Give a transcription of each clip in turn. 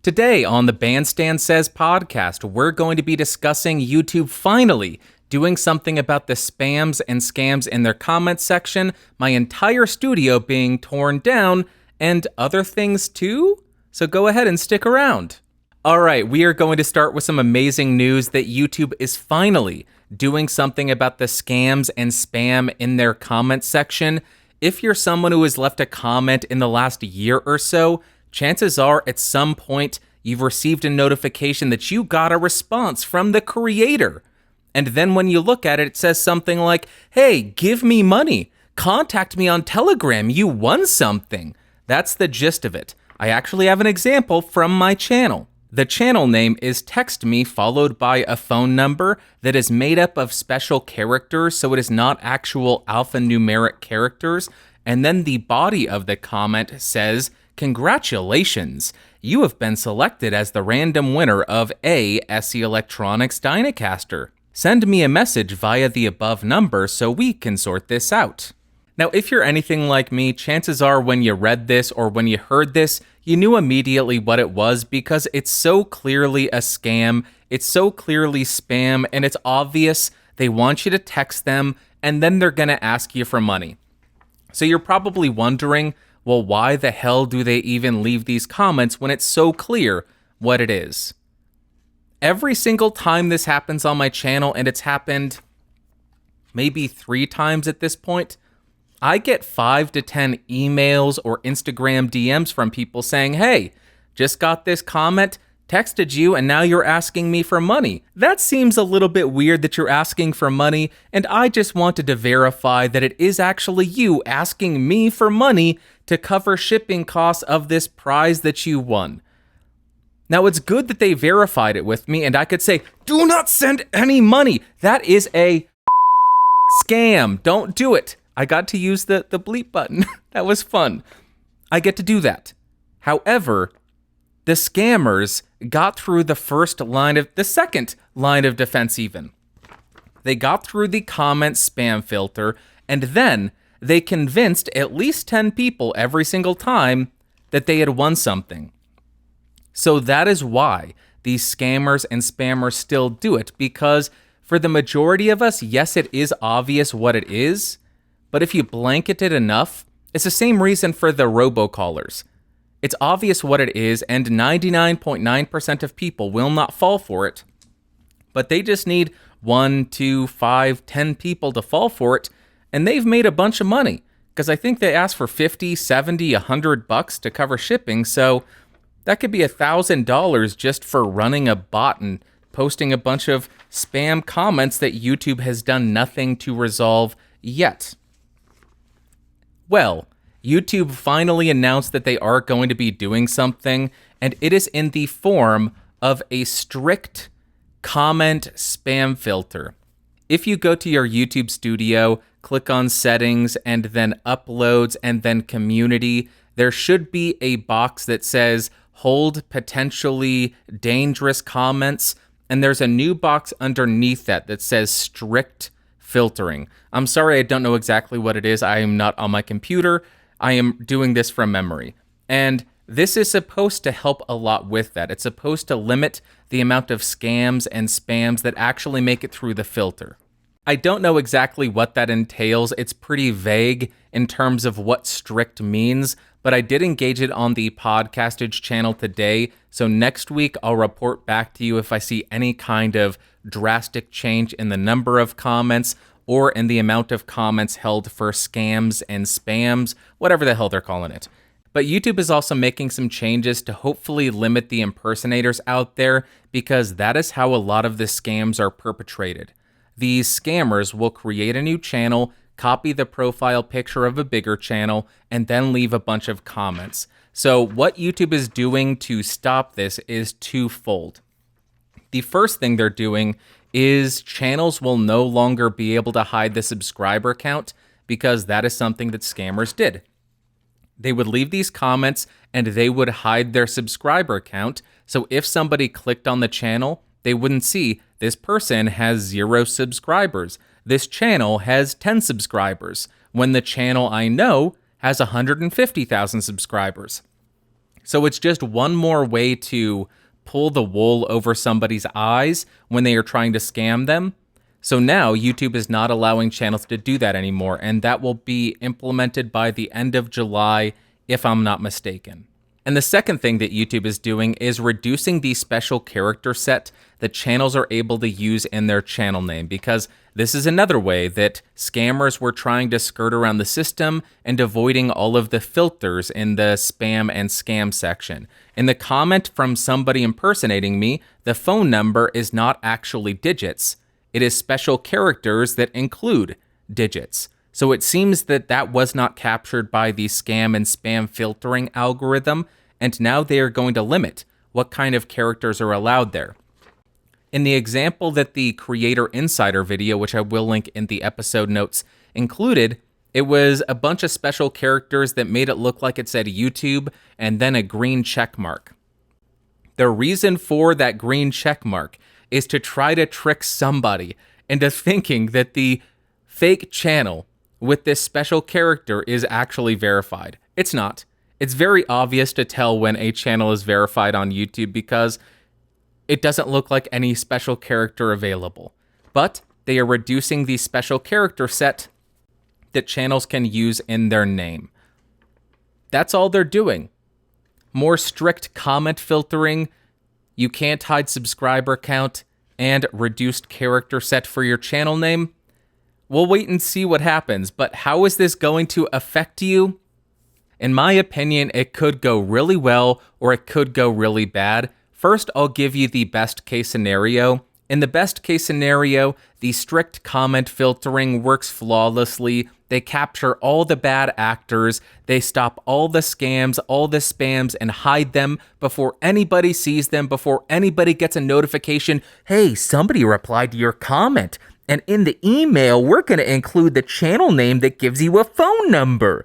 Today on the Bandstand Says podcast, we're going to be discussing YouTube finally doing something about the spams and scams in their comments section, my entire studio being torn down, and other things too? So go ahead and stick around. Alright, we are going to start with some amazing news that YouTube is finally doing something about the scams and spam in their comments section. If you're someone who has left a comment in the last year or so, chances are at some point you've received a notification that you got a response from the creator. And then when you look at it, it says something like, hey, give me money. Contact me on Telegram. You won something. That's the gist of it. I actually have an example from my channel. The channel name is Text Me followed by a phone number that is made up of special characters, so it is not actual alphanumeric characters. And then the body of the comment says, congratulations, you have been selected as the random winner of a SE Electronics Dynacaster. Send me a message via the above number so we can sort this out. Now, if you're anything like me, chances are when you read this or when you heard this, you knew immediately what it was because it's so clearly a scam, it's so clearly spam, and it's obvious they want you to text them and then they're gonna ask you for money. So you're probably wondering, well, why the hell do they even leave these comments when it's so clear what it is? Every single time this happens on my channel, and it's happened maybe 3 times at this point, I get 5 to 10 emails or Instagram DMs from people saying, hey, just got this comment, texted you, and now you're asking me for money. That seems a little bit weird that you're asking for money, and I just wanted to verify that it is actually you asking me for money to cover shipping costs of this prize that you won. Now, it's good that they verified it with me, and I could say, do not send any money. That is a scam. Don't do it. I got to use the bleep button. That was fun. I get to do that. However, the scammers got through the second line of defense even. They got through the comment spam filter, and then they convinced at least 10 people every single time that they had won something. So that is why these scammers and spammers still do it, because for the majority of us, yes, it is obvious what it is, but if you blanket it enough, it's the same reason for the robocallers. It's obvious what it is, and 99.9% of people will not fall for it, but they just need 1, 2, 5, 10 people to fall for it, and they've made a bunch of money, because I think they asked for $50, $70, $100 to cover shipping, so that could be $1,000 just for running a bot and posting a bunch of spam comments that YouTube has done nothing to resolve yet. Well, YouTube finally announced that they are going to be doing something, and it is in the form of a strict comment spam filter. If you go to your YouTube studio, click on settings, and then uploads, and then community, there should be a box that says hold potentially dangerous comments, and there's a new box underneath that says strict filtering. I'm sorry, I don't know exactly what it is. I am not on my computer. I am doing this from memory. And this is supposed to help a lot with that. It's supposed to limit the amount of scams and spams that actually make it through the filter. I don't know exactly what that entails. It's pretty vague in terms of what strict means, but I did engage it on the Podcastage channel today, so next week I'll report back to you if I see any kind of drastic change in the number of comments or in the amount of comments held for scams and spams, whatever the hell they're calling it. But YouTube is also making some changes to hopefully limit the impersonators out there, because that is how a lot of the scams are perpetrated. These scammers will create a new channel, copy the profile picture of a bigger channel, and then leave a bunch of comments. So what YouTube is doing to stop this is twofold. The first thing they're doing is channels will no longer be able to hide the subscriber count, because that is something that scammers did. They would leave these comments and they would hide their subscriber count, so if somebody clicked on the channel, they wouldn't see this person has 0 subscribers. This channel has 10 subscribers, when the channel I know has 150,000 subscribers. So it's just one more way to pull the wool over somebody's eyes when they are trying to scam them. So now YouTube is not allowing channels to do that anymore, and that will be implemented by the end of July, if I'm not mistaken. And the second thing that YouTube is doing is reducing the special character set that channels are able to use in their channel name, because this is another way that scammers were trying to skirt around the system and avoiding all of the filters in the spam and scam section. In the comment from somebody impersonating me, the phone number is not actually digits. It is special characters that include digits. So it seems that that was not captured by the scam and spam filtering algorithm, and now they are going to limit what kind of characters are allowed there. In the example that the Creator Insider video, which I will link in the episode notes, included, it was a bunch of special characters that made it look like it said YouTube and then a green check mark. The reason for that green check mark is to try to trick somebody into thinking that the fake channel with this special character is actually verified. It's not. It's very obvious to tell when a channel is verified on YouTube because it doesn't look like any special character available. But they are reducing the special character set that channels can use in their name. That's all they're doing. More strict comment filtering, you can't hide subscriber count, and reduced character set for your channel name. We'll wait and see what happens, but how is this going to affect you? In my opinion, it could go really well or it could go really bad. First, I'll give you the best case scenario. In the best case scenario, the strict comment filtering works flawlessly. They capture all the bad actors, they stop all the scams, all the spams, and hide them before anybody sees them, before anybody gets a notification, hey, somebody replied to your comment, and in the email, we're going to include the channel name that gives you a phone number.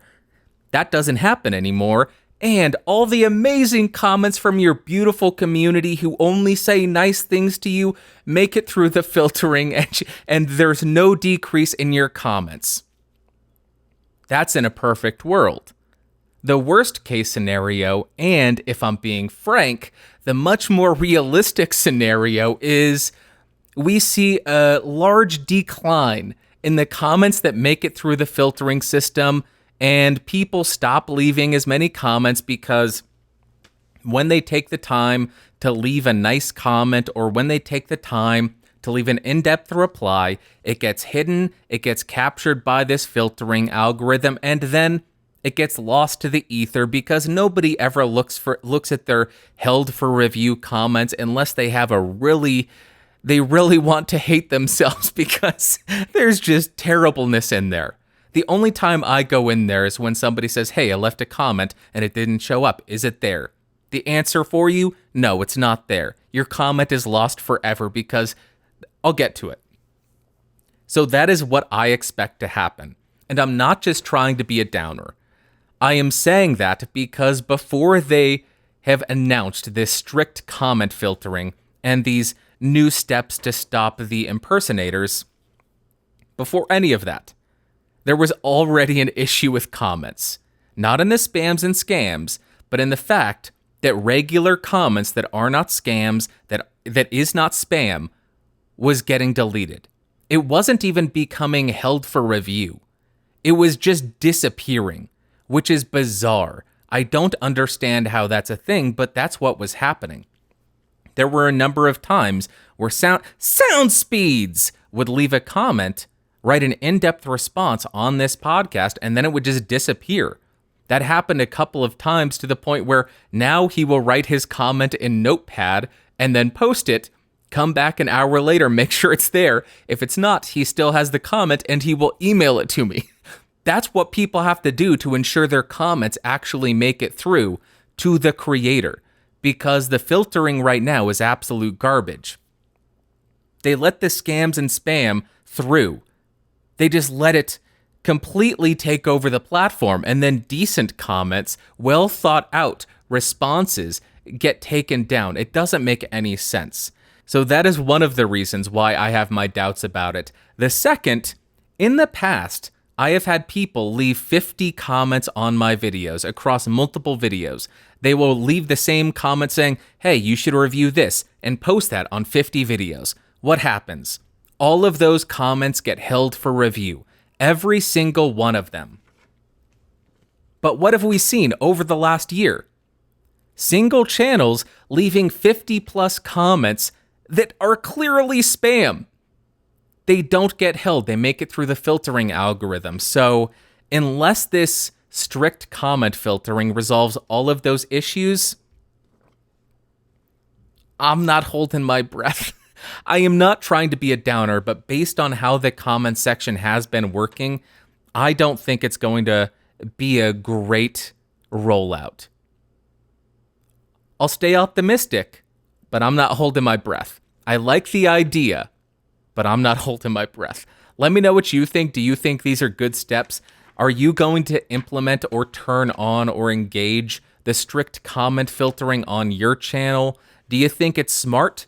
That doesn't happen anymore. And all the amazing comments from your beautiful community who only say nice things to you make it through the filtering, and there's no decrease in your comments. That's in a perfect world. The worst case scenario, and if I'm being frank, the much more realistic scenario is we see a large decline in the comments that make it through the filtering system, and people stop leaving as many comments because when they take the time to leave a nice comment or when they take the time to leave an in-depth reply, it gets hidden, it gets captured by this filtering algorithm, and then it gets lost to the ether because nobody ever looks at their held for review comments unless they have they really want to hate themselves because there's just terribleness in there. The only time I go in there is when somebody says, hey, I left a comment and it didn't show up. Is it there? The answer for you? No, it's not there. Your comment is lost forever because I'll get to it. So that is what I expect to happen. And I'm not just trying to be a downer. I am saying that because before they have announced this strict comment filtering and these new steps to stop the impersonators, before any of that, there was already an issue with comments. Not in the spams and scams, but in the fact that regular comments that are not scams, that is not spam, was getting deleted. It wasn't even becoming held for review. It was just disappearing, which is bizarre. I don't understand how that's a thing, but that's what was happening. There were a number of times where sound speeds would leave a comment, write an in-depth response on this podcast, and then it would just disappear. That happened a couple of times to the point where now he will write his comment in Notepad and then post it, come back an hour later, make sure it's there. If it's not, he still has the comment and he will email it to me. That's what people have to do to ensure their comments actually make it through to the creator, because the filtering right now is absolute garbage. They let the scams and spam through. They just let it completely take over the platform, and then decent comments, well thought out responses get taken down. It doesn't make any sense. So that is one of the reasons why I have my doubts about it. The second, in the past, I have had people leave 50 comments on my videos across multiple videos. They will leave the same comment saying, hey, you should review this, and post that on 50 videos. What happens? All of those comments get held for review. Every single one of them. But what have we seen over the last year? Single channels leaving 50 plus comments that are clearly spam. They don't get held. They make it through the filtering algorithm. So unless this strict comment filtering resolves all of those issues, I'm not holding my breath. I am not trying to be a downer, but based on how the comment section has been working, I don't think it's going to be a great rollout. I'll stay optimistic, but I'm not holding my breath. I like the idea, but I'm not holding my breath. Let me know what you think. Do you think these are good steps? Are you going to implement or turn on or engage the strict comment filtering on your channel? Do you think it's smart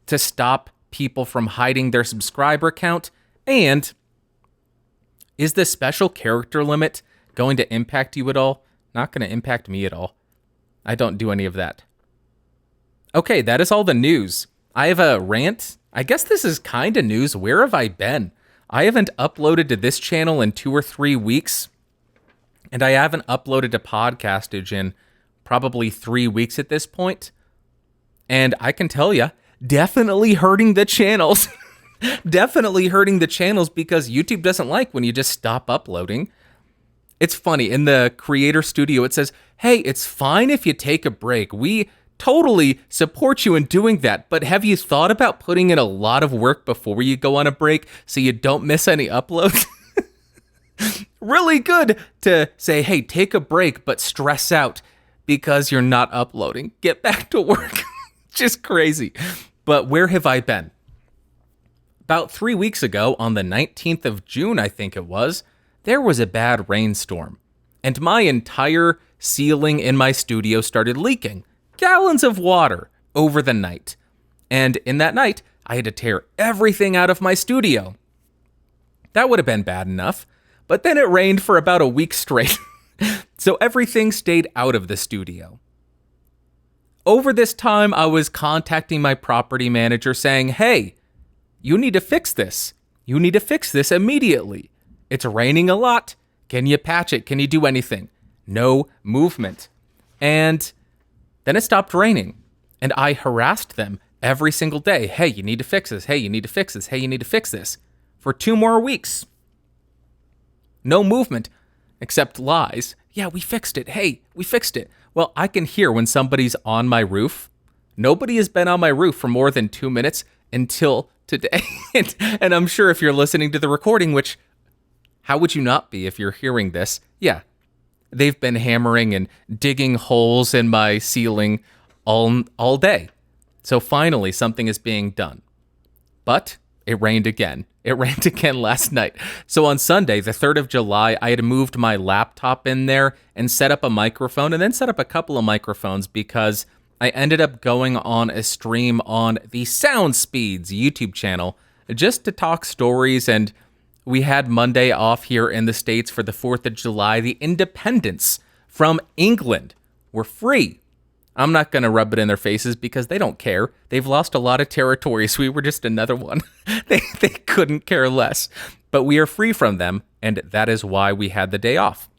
to stop people from hiding their subscriber count? And is the special character limit going to impact you at all? Not going to impact me at all. I don't do any of that. Okay, that is all the news. I have a rant. I guess this is kind of news. Where have I been? I haven't uploaded to this channel in 2 or 3 weeks, and I haven't uploaded to Podcastage in probably 3 weeks at this point. And I can tell you, definitely hurting the channels. Definitely hurting the channels because YouTube doesn't like when you just stop uploading. It's funny, in the Creator Studio, it says, hey, it's fine if you take a break. We totally support you in doing that, but have you thought about putting in a lot of work before you go on a break so you don't miss any uploads? Really good to say, hey, take a break, but stress out because you're not uploading. Get back to work. Just crazy. But where have I been? About 3 weeks ago, on the 19th of June, I think it was, there was a bad rainstorm, and my entire ceiling in my studio started leaking. Gallons of water over the night. And in that night, I had to tear everything out of my studio. That would have been bad enough, but then it rained for about a week straight. So everything stayed out of the studio. Over this time, I was contacting my property manager saying, hey, you need to fix this. You need to fix this immediately. It's raining a lot. Can you patch it? Can you do anything? No movement. And then it stopped raining, and I harassed them every single day. Hey, you need to fix this. Hey, you need to fix this. Hey, you need to fix this. For 2 more weeks. No movement, except lies. Yeah, we fixed it. Hey, we fixed it. Well, I can hear when somebody's on my roof. Nobody has been on my roof for more than 2 minutes until today. And I'm sure if you're listening to the recording, which, how would you not be if you're hearing this? Yeah. They've been hammering and digging holes in my ceiling all day. So finally, something is being done. But it rained again. It rained again last night. So on Sunday, the 3rd of July, I had moved my laptop in there and set up a microphone, and then set up a couple of microphones because I ended up going on a stream on the Sound Speeds YouTube channel just to talk stories. And we had Monday off here in the States for the 4th of July. The independents from England were free. I'm not going to rub it in their faces because they don't care. They've lost a lot of territory, so we were just another one. They couldn't care less. But we are free from them, and that is why we had the day off.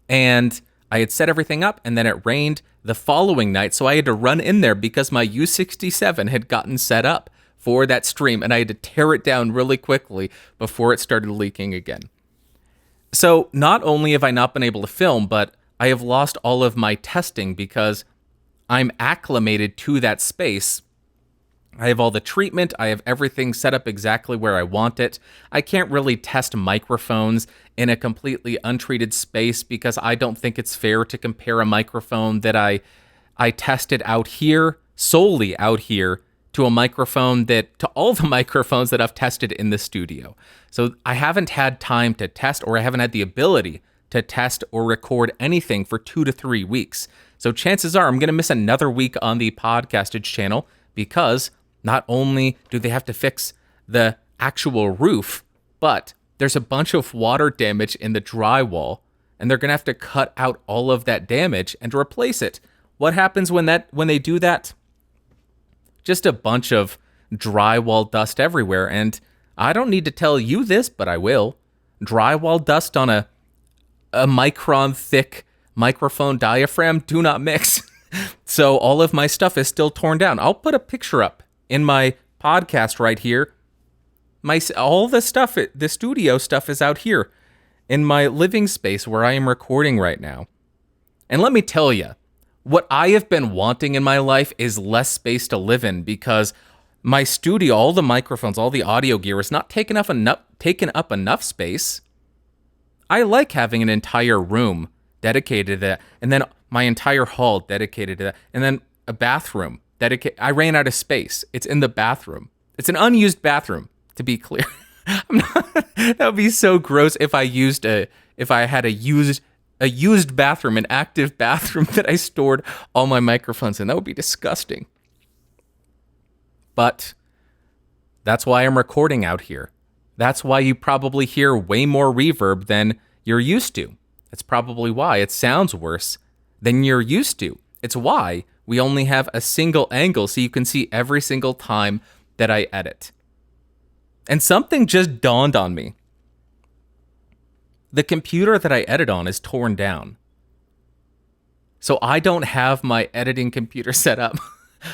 And I had set everything up, and then it rained the following night, so I had to run in there because my U67 had gotten set up for that stream, and I had to tear it down really quickly before it started leaking again. So not only have I not been able to film, but I have lost all of my testing because I'm acclimated to that space. I have all the treatment. I have everything set up exactly where I want it. I can't really test microphones in a completely untreated space because I don't think it's fair to compare a microphone that I tested out here, solely out here, to a microphone to all the microphones that I've tested in the studio. So I haven't had time to test, or I haven't had the ability to test or record anything for 2 to 3 weeks. So chances are I'm going to miss another week on the Podcastage channel because not only do they have to fix the actual roof, but there's a bunch of water damage in the drywall, and they're going to have to cut out all of that damage and replace it. What happens when they do that? Just a bunch of drywall dust everywhere, and I don't need to tell you this, but I will. Drywall dust on a micron thick microphone diaphragm do not mix. So all of my stuff is still torn down. I'll put a picture up in my podcast right here. All the stuff, the studio stuff is out here in my living space where I am recording right now. And let me tell you, what I have been wanting in my life is less space to live in, because my studio, all the microphones, all the audio gear is not taking up enough space. I like having an entire room dedicated to that, and then my entire hall dedicated to that, and then a bathroom dedicated. I ran out of space. It's in the bathroom. It's an unused bathroom, to be clear. That would be so gross if I had a used bathroom, an active bathroom that I stored all my microphones in. That would be disgusting. But that's why I'm recording out here. That's why you probably hear way more reverb than you're used to. That's probably why it sounds worse than you're used to. It's why we only have a single angle so you can see every single time that I edit. And something just dawned on me. The computer that I edit on is torn down. So I don't have my editing computer set up.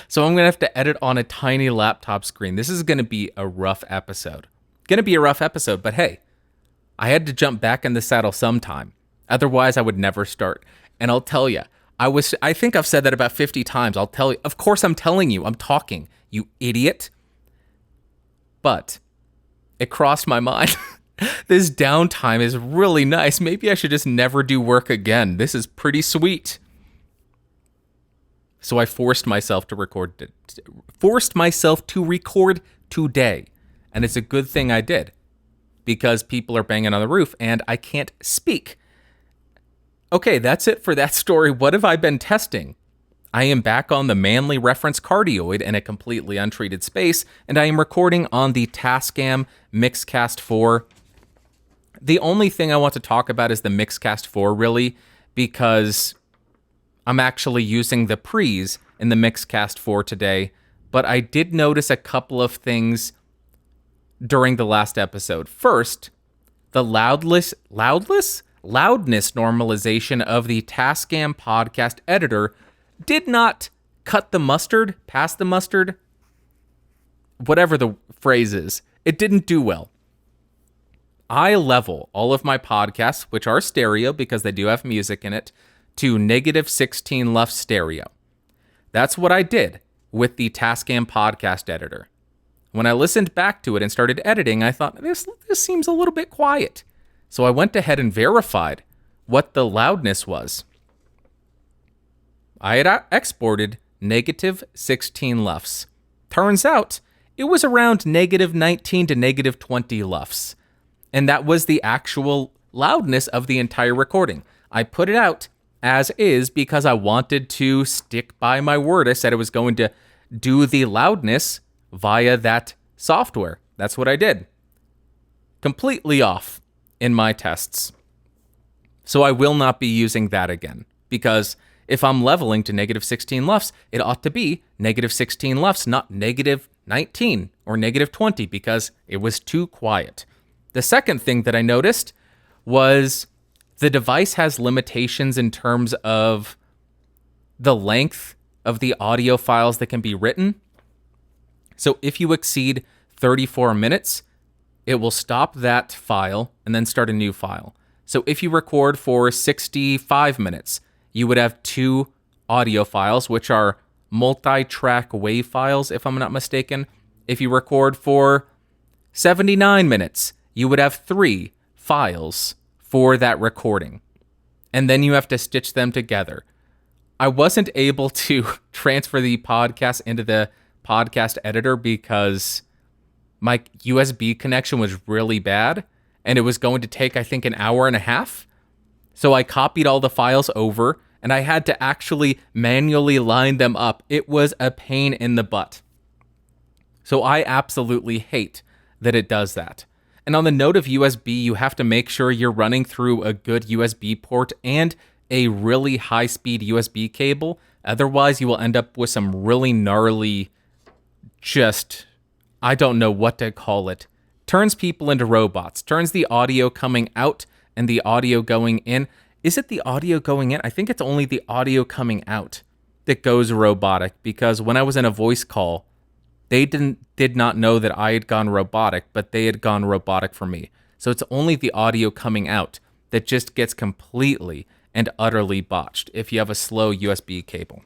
So I'm going to have to edit on a tiny laptop screen. This is going to be a rough episode. But hey, I had to jump back in the saddle sometime. Otherwise, I would never start. And I'll tell you, I think I've said that about 50 times. I'll tell you. Of course I'm telling you. I'm talking, you idiot. But it crossed my mind. This downtime is really nice. Maybe I should just never do work again. This is pretty sweet. So I forced myself to record today. And it's a good thing I did, because people are banging on the roof and I can't speak. Okay, that's it for that story. What have I been testing? I am back on the Manly Reference Cardioid in a completely untreated space, and I am recording on the Tascam Mixcast 4. The only thing I want to talk about is the Mixcast 4, really, because I'm actually using the pre's in the Mixcast 4 today, but I did notice a couple of things during the last episode. First, the loudness normalization of the Tascam podcast editor did not cut the mustard, pass the mustard, whatever the phrase is. It didn't do well. I level all of my podcasts, which are stereo because they do have music in it, to -16 left stereo. That's what I did with the Tascam podcast editor. When I listened back to it and started editing, I thought, this seems a little bit quiet. So I went ahead and verified what the loudness was. I had exported -16 LUFS. Turns out, it was around -19 to -20 LUFS. And that was the actual loudness of the entire recording. I put it out as is because I wanted to stick by my word. I said I was going to do the loudness via that software. That's what I did. Completely off in my tests. So I will not be using that again, because if I'm leveling to -16 LUFS, it ought to be -16 LUFS, not -19 or -20, because it was too quiet. The second thing that I noticed was the device has limitations in terms of the length of the audio files that can be written. So if you exceed 34 minutes, it will stop that file and then start a new file. So if you record for 65 minutes, you would have 2 audio files, which are multi-track WAV files, if I'm not mistaken. If you record for 79 minutes, you would have 3 files for that recording. And then you have to stitch them together. I wasn't able to transfer the podcast into the podcast editor because my USB connection was really bad, and it was going to take, I think, an hour and a half. So I copied all the files over, and I had to actually manually line them up. It was a pain in the butt. So I absolutely hate that it does that. And on the note of USB, you have to make sure you're running through a good USB port and a really high-speed USB cable. Otherwise, you will end up with some really gnarly, I don't know what to call it. Turns people into robots. Turns the audio coming out and the audio going in. Is it the audio going in? I think it's only the audio coming out that goes robotic, because when I was in a voice call, they did not know that I had gone robotic, but they had gone robotic for me. So it's only the audio coming out that just gets completely and utterly botched if you have a slow USB cable.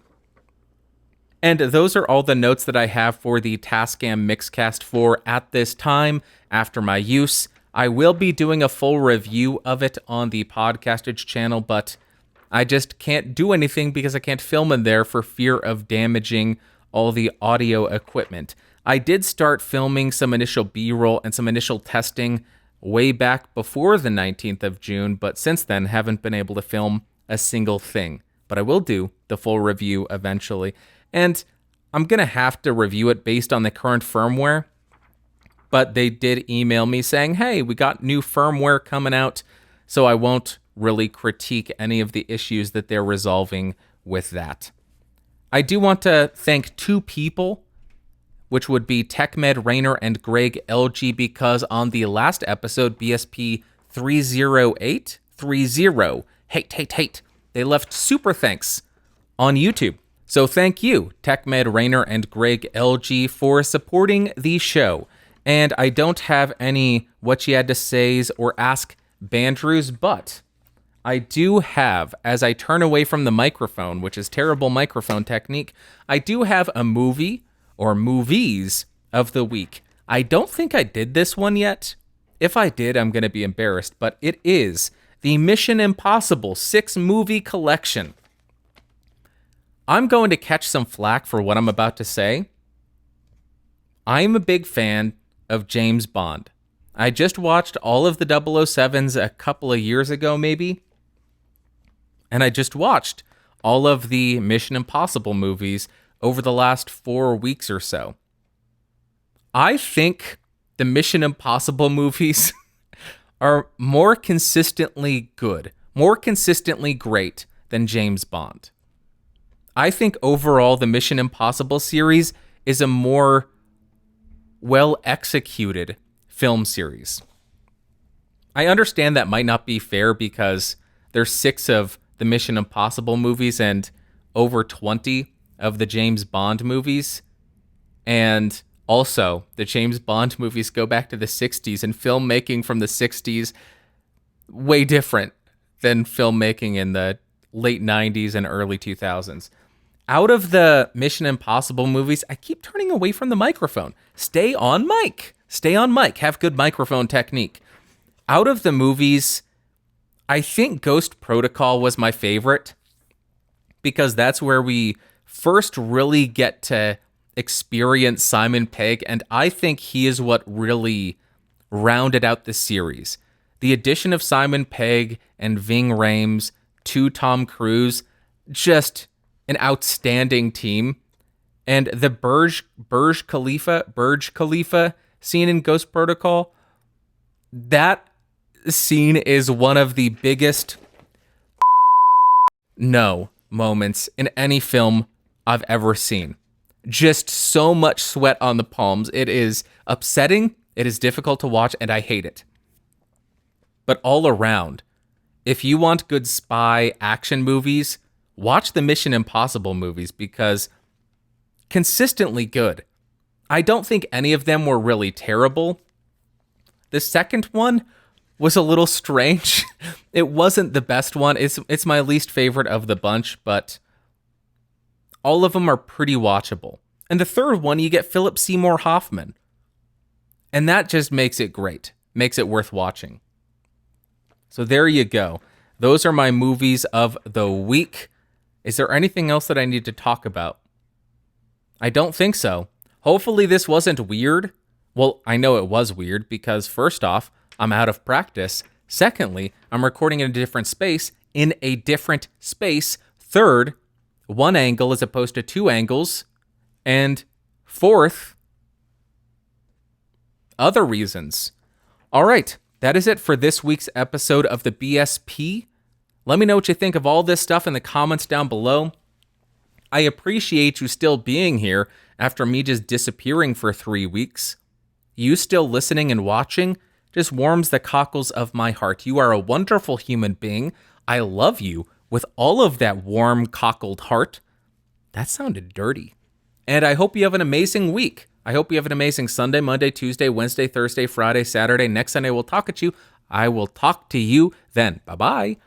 And those are all the notes that I have for the Tascam Mixcast 4 at this time after my use. I will be doing a full review of it on the Podcastage channel, but I just can't do anything because I can't film in there for fear of damaging all the audio equipment. I did start filming some initial B-roll and some initial testing way back before the 19th of June, but since then haven't been able to film a single thing. But I will do the full review eventually. And I'm going to have to review it based on the current firmware. But they did email me saying, hey, we got new firmware coming out, so I won't really critique any of the issues that they're resolving with that. I do want to thank two people, which would be TechMed Rainer and Greg LG, because on the last episode, BSP-309, hate, they left super thanks on YouTube. So thank you, TechMed Rainer and Greg LG, for supporting the show. And I don't have any what you had to says or ask Bandrews, but I do have, as I turn away from the microphone, which is terrible microphone technique, I do have a movie or movies of the week. I don't think I did this one yet. If I did, I'm going to be embarrassed, but it is the Mission Impossible 6 movie collection. I'm going to catch some flack for what I'm about to say. I'm a big fan of James Bond. I just watched all of the 007s a couple of years ago, maybe. And I just watched all of the Mission Impossible movies over the last 4 weeks or so. I think the Mission Impossible movies are more consistently good, more consistently great than James Bond. I think overall the Mission Impossible series is a more well-executed film series. I understand that might not be fair because there's 6 of the Mission Impossible movies and over 20 of the James Bond movies. And also, the James Bond movies go back to the 60s, and filmmaking from the 60s, way different than filmmaking in the late 90s and early 2000s. Out of the Mission Impossible movies, I keep turning away from the microphone. Stay on mic. Stay on mic. Have good microphone technique. Out of the movies, I think Ghost Protocol was my favorite because that's where we first really get to experience Simon Pegg, and I think he is what really rounded out the series. The addition of Simon Pegg and Ving Rhames to Tom Cruise, just an outstanding team. And the Burj Khalifa scene in Ghost Protocol, that scene is one of the biggest no moments in any film I've ever seen. Just so much sweat on the palms. It is upsetting, it is difficult to watch, and I hate it. But all around, if you want good spy action movies, watch the Mission Impossible movies because consistently good. I don't think any of them were really terrible. The second one was a little strange. It wasn't the best one. It's my least favorite of the bunch, but all of them are pretty watchable. And the third one, you get Philip Seymour Hoffman. And that just makes it great. Makes it worth watching. So there you go. Those are my movies of the week. Is there anything else that I need to talk about? I don't think so. Hopefully this wasn't weird. Well, I know it was weird because first off, I'm out of practice. Secondly, I'm recording in a different space. Third, one angle as opposed to two angles. And fourth, other reasons. All right, that is it for this week's episode of the BSP. Let me know what you think of all this stuff in the comments down below. I appreciate you still being here after me just disappearing for 3 weeks. You still listening and watching just warms the cockles of my heart. You are a wonderful human being. I love you with all of that warm, cockled heart. That sounded dirty. And I hope you have an amazing week. I hope you have an amazing Sunday, Monday, Tuesday, Wednesday, Thursday, Friday, Saturday. Next Sunday, I will talk to you then. Bye-bye.